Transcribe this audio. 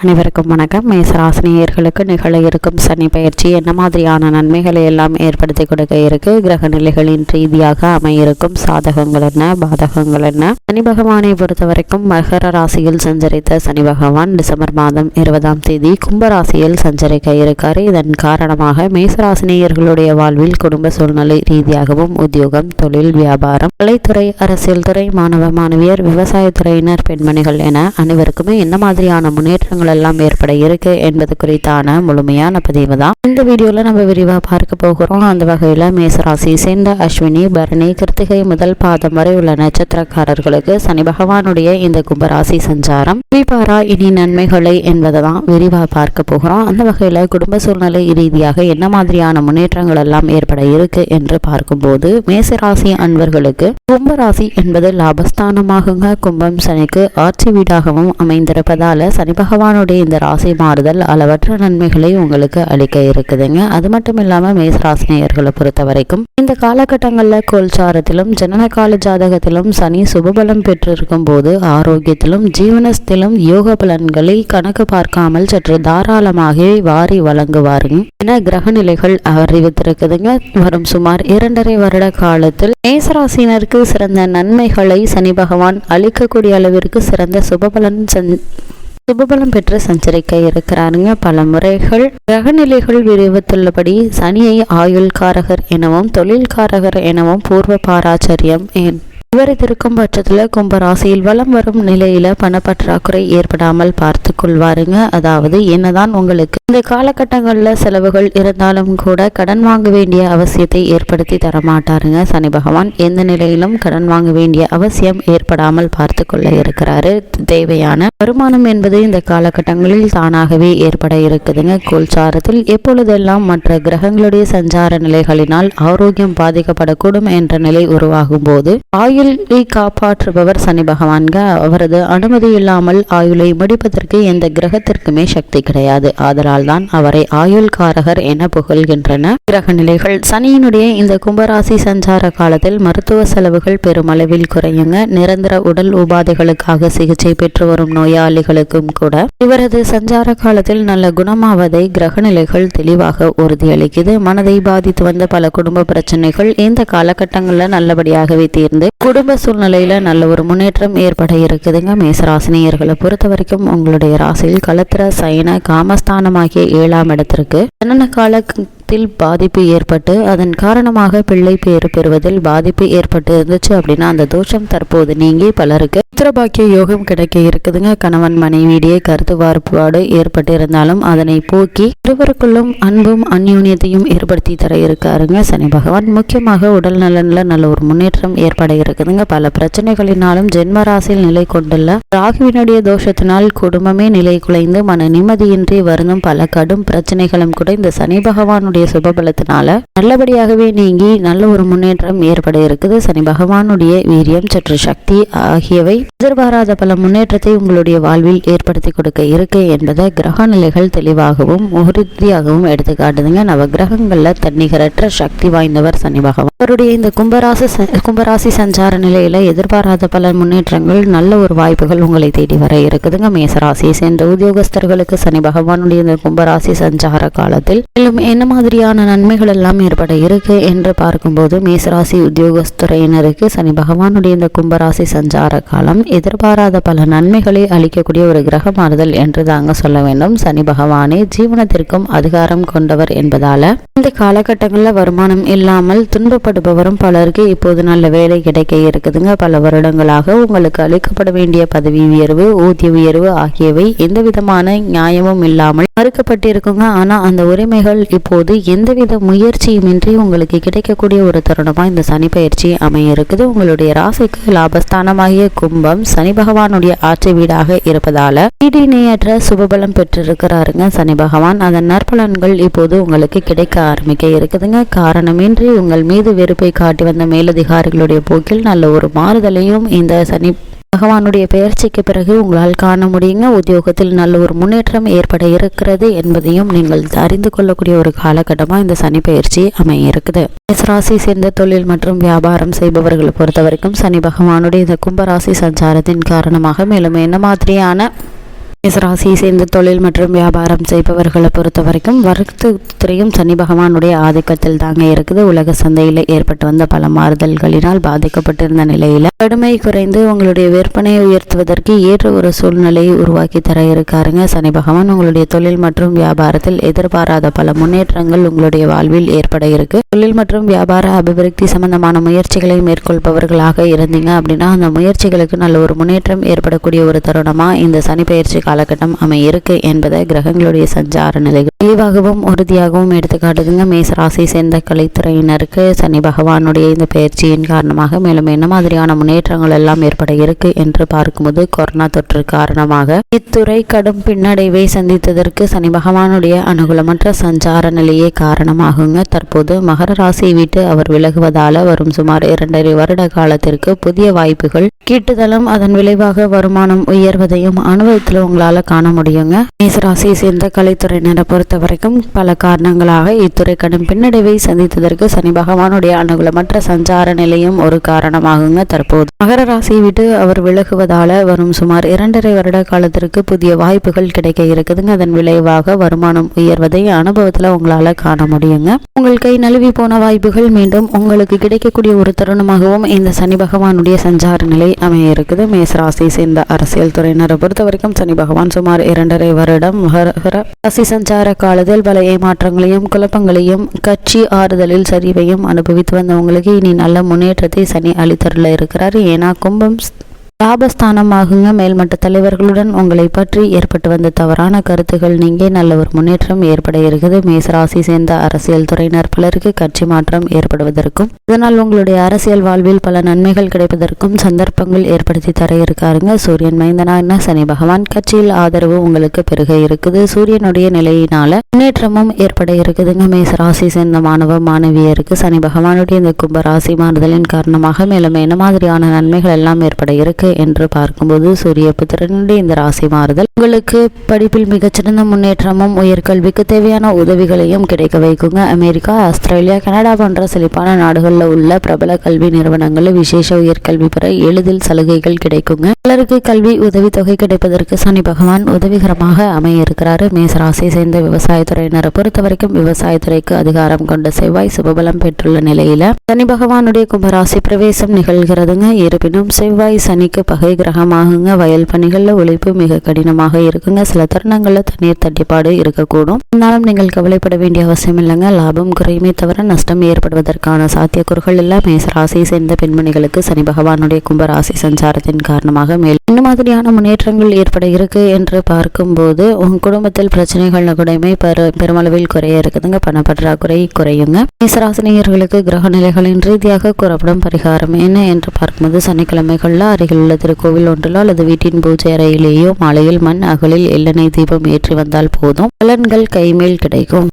அனைவருக்கும் வணக்கம். மேசராசினியர்களுக்கு நிகழ இருக்கும் சனி பயிற்சி என்ன மாதிரியான நன்மைகளை எல்லாம் ஏற்படுத்தி கொடுக்க இருக்கு, கிரக நிலைகளின் ரீதியாக அமையிருக்கும் சாதகங்கள் என்ன, பாதகங்கள் என்ன? சனி பகவானை பொறுத்த வரைக்கும் மகர ராசியில் சஞ்சரித்த சனி பகவான் டிசம்பர் மாதம் 20ஆம் தேதி கும்பராசியில் சஞ்சரிக்க இருக்காரு. இதன் காரணமாக மேசராசினியர்களுடைய வாழ்வில் குடும்ப சூழ்நிலை ரீதியாகவும் உத்தியோகம், தொழில், வியாபாரம், கலைத்துறை, அரசியல் துறை, மாணவ மாணவியர், விவசாயத்துறையினர், பெண்மணிகள் என அனைவருக்குமே என்ன மாதிரியான முன்னேற்றங்கள் எல்லாம் ஏற்பட இருக்கு என்பது குறித்தான முழுமையான பதிவு தான் இந்த வீடியோல நம்ம விரிவா பார்க்க போகிறோம். அந்த வகையில மேசராசி சேர்ந்த அஸ்வினி, பரணி, கிருத்திகை முதல் பாதம் வரை உள்ள நட்சத்திரக்காரர்களுக்கு சனி பகவானுடைய இந்த கும்பராசி சஞ்சாரம் விபாரா இனி நன்மைகளை என்பதை தான் விரிவா பார்க்க போகிறோம். அந்த வகையில குடும்ப சூழ்நிலை ரீதியாக என்ன மாதிரியான முன்னேற்றங்கள் எல்லாம் ஏற்பட இருக்கு என்று பார்க்கும்போது மேசராசி அன்பர்களுக்கு கும்பராசி என்பது லாபஸ்தானமாக கும்பம் சனிக்கு ஆட்சி வீடாகவும் அமைந்திருப்பதால சனி பகவானுடைய இந்த ராசி மாறுதல் அளவற்ற நன்மைகளை உங்களுக்கு அளிக்க இருக்குதுங்க. அது மட்டும் இல்லாம மேசராசினியர்களை பொறுத்த வரைக்கும் இந்த காலகட்டங்களில் கோல்சாரத்திலும் ஜனனகால ஜாதகத்திலும் சனி சுபபலம் பெற்றிருக்கும் போது ஆரோக்கியத்திலும் ஜீவனத்திலும் யோக பலன்களை கணக்கு பார்க்காமல் சற்று தாராளமாக வாரி வழங்குவாருங்க என கிரக நிலைகள் அறிவித்திருக்குதுங்க. வரும் சுமார் 2.5 வருட காலத்தில் மேசராசினருக்கு சிறந்த நன்மைகளை சனி பகவான் அளிக்கக்கூடிய அளவிற்கு சிறந்த சுபபலம் பெற்று சஞ்சரிக்க இருக்கிறாருங்க. பல முறைகள் கிரகநிலைகள் விரிவத்துள்ளபடி சனியை ஆயுள்காரகர் எனவும் தொழில்காரகர் எனவும் பூர்வ பாராச்சரியம் விவரித்திருக்கும் பட்சத்தில் கும்பராசியில் வலம் வரும் நிலையில பணப்பற்றாக்குறை ஏற்படாமல் பார்த்து கொள்வாருங்க. அதாவது என்னதான் உங்களுக்கு இந்த காலகட்டங்களில் செலவுகள் இருந்தாலும் கூட கடன் வாங்க வேண்டிய அவசியத்தை ஏற்படுத்தி தரமாட்டாருங்க. சனி பகவான் எந்த நிலையிலும் கடன் வாங்க வேண்டிய அவசியம் ஏற்படாமல் பார்த்து கொள்ள இருக்கிறாரு. தேவையான வருமானம் என்பது இந்த காலகட்டங்களில் தானாகவே ஏற்பட இருக்குதுங்க. கோல்சாரத்தில் எப்பொழுதெல்லாம் மற்ற கிரகங்களுடைய சஞ்சார நிலைகளினால் ஆரோக்கியம் பாதிக்கப்படக்கூடும் என்ற நிலை உருவாகும் போது ஆயுளை காப்பாற்றுபவர் சனி பகவான்க. அவரது அனுமதி இல்லாமல் ஆயுளை முடிப்பதற்கு எந்த கிரகத்திற்குமே சக்தி கிடையாது. ஆதலால் தான் அவரை ஆயுள்காரகர் என புகழ்கின்றன கிரக நிலைகள். சனியினுடைய இந்த கும்பராசி சஞ்சார காலத்தில் மருத்துவ செலவுகள் பெருமளவில் குறையுங்க. நிரந்தர உடல் உபாதைகளுக்காக சிகிச்சை பெற்று வரும் நோயாளிகளுக்கும் கூட இவரது சஞ்சார காலத்தில் நல்ல குணமாவதை கிரக நிலைகள் தெளிவாக உறுதியளிக்குது. மனதை பாதித்து வந்த பல குடும்ப பிரச்சனைகள் இந்த காலகட்டங்களில் நல்லபடியாகவே தீர்ந்து குடும்ப சூழ்நிலையில நல்ல ஒரு முன்னேற்றம் ஏற்பட இருக்குதுங்க. மேசராசினியர்களை பொறுத்த வரைக்கும் உங்களுடைய ராசியில் களத்திர சயன காமஸ்தானமாகிய 7ஆம் இடத்திற்கு ஜனன காலத்தில் பாதிப்பு ஏற்பட்டு அதன் காரணமாக பிள்ளை பேறு பெறுவதில் பாதிப்பு ஏற்பட்டு இருந்துச்சு அப்படின்னா அந்த தோஷம் தற்போது நீங்கி பலருக்கு புத்திரபாக்கிய யோகம் கிடைக்க இருக்குதுங்க. கணவன் மனைவியிடையே கருத்து வேறுபாடு ஏற்பட்டு இருந்தாலும் அதனை போக்கி இருவருக்குள்ளும் அன்பும் அந்யோன்யத்தையும் ஏற்படுத்தி தர இருக்காருங்க சனி பகவான். முக்கியமாக உடல் நலன்ல நல்ல ஒரு முன்னேற்றம் ஏற்பட இருக்குதுங்க. பல பிரச்சனைகளினாலும் ஜென்ம ராசியில் நிலை கொண்டுள்ள ராகுவினுடைய தோஷத்தினால் குடும்பமே நிலை குலைந்து மன நிம்மதியின்றி வருந்தும் பல கடும் பிரச்சனைகளும் கூட இந்த சனி பகவானுடைய சுபபலத்தினால நல்லபடியாகவே நீங்கி நல்ல ஒரு முன்னேற்றம் ஏற்பட இருக்குது. சனி பகவானுடைய வீரியம், சற்று சக்தி ஆகியவை எதிர்பாராத பல முன்னேற்றத்தை உங்களுடைய வாழ்வில் ஏற்படுத்தி கொடுக்க இருக்கு என்பதை கிரக நிலைகள் தெளிவாகவும் உறுதியாகவும் எடுத்துக்காட்டுதுங்க. நவ கிரகங்கள்ல தன்னிகரற்ற சக்தி வாய்ந்தவர் சனி பகவான். அவருடைய இந்த கும்பராசி சஞ்சார நிலையில எதிர்பாராத பல முன்னேற்றங்கள், நல்ல ஒரு வாய்ப்புகள் உங்களை தேடி வர இருக்குதுங்க. மேசராசியை சேர்ந்த உத்தியோகஸ்தர்களுக்கு சனி பகவானுடைய இந்த கும்பராசி சஞ்சார காலத்தில் மேலும் என்ன மாதிரியான நன்மைகள் எல்லாம் ஏற்பட இருக்கு என்று பார்க்கும்போது மேசராசி உத்தியோகஸ்துறையினருக்கு சனி பகவானுடைய இந்த கும்பராசி சஞ்சார காலம் எதிர்பாராத பல நன்மைகளை அளிக்கக்கூடிய ஒரு கிரக மாறுதல் என்று தாங்க சொல்ல வேண்டும். சனி பகவானே ஜீவனத்திற்கும் அதிகாரம் கொண்டவர் என்பதால இந்த காலகட்டங்களில் வருமானம் இல்லாமல் துன்பப்படுபவரும் பலருக்கு இப்போது நல்ல வேலை கிடைக்க இருக்குதுங்க. பல வருடங்களாக உங்களுக்கு அளிக்கப்பட வேண்டிய பதவி உயர்வு, ஊதிய உயர்வு ஆகியவை எந்த விதமான நியாயமும் இல்லாமல் மறுக்கப்பட்டிருக்குங்க. ஆனா அந்த உரிமைகள் இப்போது எந்தவித முயற்சியுமின்றி உங்களுக்கு கிடைக்கக்கூடிய ஒரு தருணமா இந்த சனி பயிற்சி அமைய இருக்குது. உங்களுடைய ராசிக்கு லாபஸ்தானமாகிய கும்பம் சனி பகவானுடைய ஆட்சி வீடாக இருப்பதால ஈடிணையற்ற சுபபலம் பெற்றிருக்கிறாருங்க சனி பகவான். அதன் நற்பலன்கள் இப்போது உங்களுக்கு கிடைக்க ஆரம்பிக்க இருக்குதுங்க. காரணமின்றி உங்கள் மீது வெறுப்பை காட்டி வந்த மேலதிகாரிகளுடைய போக்கில் நல்ல ஒரு மாறுதலையும் இந்த சனி பகவானுடைய பெயர்ச்சிக்கு பிறகு உங்களால் காண முடியுங்க. உத்தியோகத்தில் நல்ல ஒரு முன்னேற்றம் ஏற்பட இருக்கிறது என்பதையும் நீங்கள் அறிந்து கொள்ளக்கூடிய ஒரு காலகட்டமாக இந்த சனி பயிற்சி அமைய இருக்குது. ராசி சேர்ந்த தொழில் மற்றும் வியாபாரம் செய்பவர்களை பொறுத்த வரைக்கும் சனி பகவானுடைய இந்த கும்பராசி சஞ்சாரத்தின் காரணமாக மேலும் என்ன மாதிரியான மேசராசியை சேர்ந்த தொழில் மற்றும் வியாபாரம் செய்பவர்களை பொறுத்த வரைக்கும் வர்த்தகத்துறையும் சனி பகவானுடைய ஆதிக்கத்தில் தாங்க இருக்குது. உலக சந்தையில் ஏற்பட்டு வந்த பல மாறுதல்களினால் பாதிக்கப்பட்டிருந்த நிலையில கடுமை குறைந்து உங்களுடைய விற்பனையை உயர்த்துவதற்கு ஏற்ற ஒரு சூழ்நிலையை உருவாக்கி தர இருக்காருங்க. சனி பகவான் உங்களுடைய தொழில் மற்றும் வியாபாரத்தில் எதிர்பாராத பல முன்னேற்றங்கள் உங்களுடைய வாழ்வில் ஏற்பட இருக்கு. தொழில் மற்றும் வியாபார அபிவிருத்தி சம்பந்தமான முயற்சிகளை மேற்கொள்பவர்களாக இருந்தீங்க அப்படின்னா அந்த முயற்சிகளுக்கு நல்ல ஒரு முன்னேற்றம் ஏற்படக்கூடிய ஒரு தருணமா இந்த சனி பெயர்ச்சி காலகட்டம் அமையிருக்கு என்பதை கிரகங்களுடைய சஞ்சார நிலைகள் தெளிவாகவும் உறுதியாகவும் எடுத்துக்காட்டுதுங்க. மேசராசி சேர்ந்த கலைத்துறையினருக்கு சனி பகவானுடைய இந்த பயிற்சியின் காரணமாக மேலும் என்ன மாதிரியான முன்னேற்றங்கள் எல்லாம் ஏற்பட இருக்கு என்று பார்க்கும்போது கொரோனா தொற்று காரணமாக இத்துறை கடும் பின்னடைவை சந்தித்ததற்கு சனி பகவானுடைய அனுகூலமற்ற சஞ்சார நிலையே காரணமாகுங்க. தற்போது மகர ராசியை விட்டு அவர் விலகுவதால வரும் சுமார் 2.5 வருட காலத்திற்கு புதிய வாய்ப்புகள் கீட்டுதலும் அதன் விளைவாக வருமானம் உயர்வதையும் அனுபவத்தில் உங்களால காண முடியுங்க. மேசராசியை சேர்ந்த கலைத்துறையினரை பொறுத்த வரைக்கும் பல காரணங்களாக இத்துறை கடும் பின்னடைவை சந்தித்ததற்கு சனி பகவானுடைய அனுகூலமற்ற சஞ்சார நிலையும் ஒரு காரணமாகுங்க. தற்போது மகர ராசியை விட்டு அவர் விலகுவதால வரும் சுமார் 2.5 வருட காலத்திற்கு புதிய வாய்ப்புகள் கிடைக்க இருக்குதுங்க. அதன் விளைவாக வருமானம் உயர்வதை அனுபவத்துல உங்களால காண முடியுங்க. உங்கள் கை நழுவி போன வாய்ப்புகள் மீண்டும் உங்களுக்கு கிடைக்கக்கூடிய ஒரு தருணமாகவும் இந்த சனி பகவானுடைய சஞ்சார நிலை அமைய இருக்குது. மேசராசியை சேர்ந்த அரசியல் துறையினரை பொறுத்த வரைக்கும் சனி பகவான் சுமார் 2.5 வருடம் மகர ராசி சஞ்சார காலத்தில் பல ஏமாற்றங்களையும் குழப்பங்களையும் கட்சி ஆறுதலில் சரிவையும் அனுபவித்து வந்தவங்களுக்கு இனி நல்ல முன்னேற்றத்தை சனி அளித்தருள இருக்கிறார். ஏன்னா கும்பம் லாபஸ்தானமாகுங்க. மேல்மட்ட தலைவர்களுடன் உங்களை பற்றி ஏற்பட்டு வந்த தவறான கருத்துகள் நீங்க நல்ல ஒரு முன்னேற்றம் ஏற்பட இருக்குது. மேசராசி சேர்ந்த அரசியல் துறையினர் பலருக்கு கட்சி மாற்றம் ஏற்படுவதற்கும் இதனால் உங்களுடைய அரசியல் வாழ்வில் பல நன்மைகள் கிடைப்பதற்கும் சந்தர்ப்பங்கள் ஏற்படுத்தி தர இருக்காருங்க. சூரியன் மைந்தனான சனி பகவான் கட்சியில் ஆதரவு உங்களுக்கு பெருக இருக்குது. சூரியனுடைய நிலையினால முன்னேற்றமும் ஏற்பட இருக்குதுங்க. மேசராசி சேர்ந்த மாணவ மாணவியருக்கு சனி பகவானுடைய இந்த கும்பராசி மாறுதலின் காரணமாக மேலும் என்ன மாதிரியான நன்மைகள் எல்லாம் ஏற்பட இருக்கு என்று பார்க்கும்போது சூரிய புத்திரனுடைய இந்த ராசி மாறுதல் உங்களுக்கு படிப்பில் மிகச்சிறந்த முன்னேற்றமும் உயர்கல்விக்கு தேவையான உதவிகளையும் கிடைக்க வைக்குங்க. அமெரிக்கா, ஆஸ்திரேலியா, கனடா போன்ற செழிப்பான நாடுகளில் உள்ள பிரபல கல்வி நிறுவனங்களில் விசேஷ உயர்கல்வி பெற எளிதில் சலுகைகள் கிடைக்குங்க. பலருக்கு கல்வி உதவித்தொகை கிடைப்பதற்கு சனி பகவான் உதவிகரமாக அமைய இருக்கிறாரு. மேசராசியை சேர்ந்த விவசாயத்துறையினரை பொறுத்த வரைக்கும் விவசாயத்துறைக்கு அதிகாரம் கொண்ட செவ்வாய் சுபபலம் பெற்றுள்ள நிலையில சனி பகவானுடைய கும்பராசி பிரவேசம் நிகழ்கிறதுங்க. இருப்பினும் செவ்வாய் சனிக்கு பகை கிரகமாகுங்க. வயல் பணிகள்ல உழைப்பு மிக கடினமாக இருக்குங்க. சில தருணங்கள்ல தண்ணீர் தட்டுப்பாடு இருக்கக்கூடும். இருந்தாலும் நீங்கள் கவலைப்பட வேண்டிய அவசியம் இல்லைங்க. லாபம் குறையுமே தவிர நஷ்டம் ஏற்படுவதற்கான சாத்தியக்கூறுகள் எல்லாம் மேசராசியை சேர்ந்த பெண்மணிகளுக்கு சனி பகவானுடைய கும்பராசி சஞ்சாரத்தின் காரணமாக மேலும் என்ன மாதிரியான முன்னேற்றங்கள் ஏற்பட இருக்கு என்று பார்க்கும்போது உங்க குடும்பத்தில் பிரச்சனைகள் குடைமை பெருமளவில் குறைய இருக்குதுங்க. பணப்பற்றாக்குறை குறையுங்க. மேசராசினியர்களுக்கு கிரக நிலைகளின் ரீதியாக கூறப்படும் பரிகாரம் என்ன என்று பார்க்கும்போது சனிக்கிழமைகள்ல அருகில் உள்ள திருக்கோவில் ஒன்றிலோ அல்லது வீட்டின் பூஜை அறையிலேயோ மாலையில் மண் அகலில் எள்ளெண்ணெய் தீபம் ஏற்றி வந்தால் போதும் பலன்கள் கைமேல் கிடைக்கும்.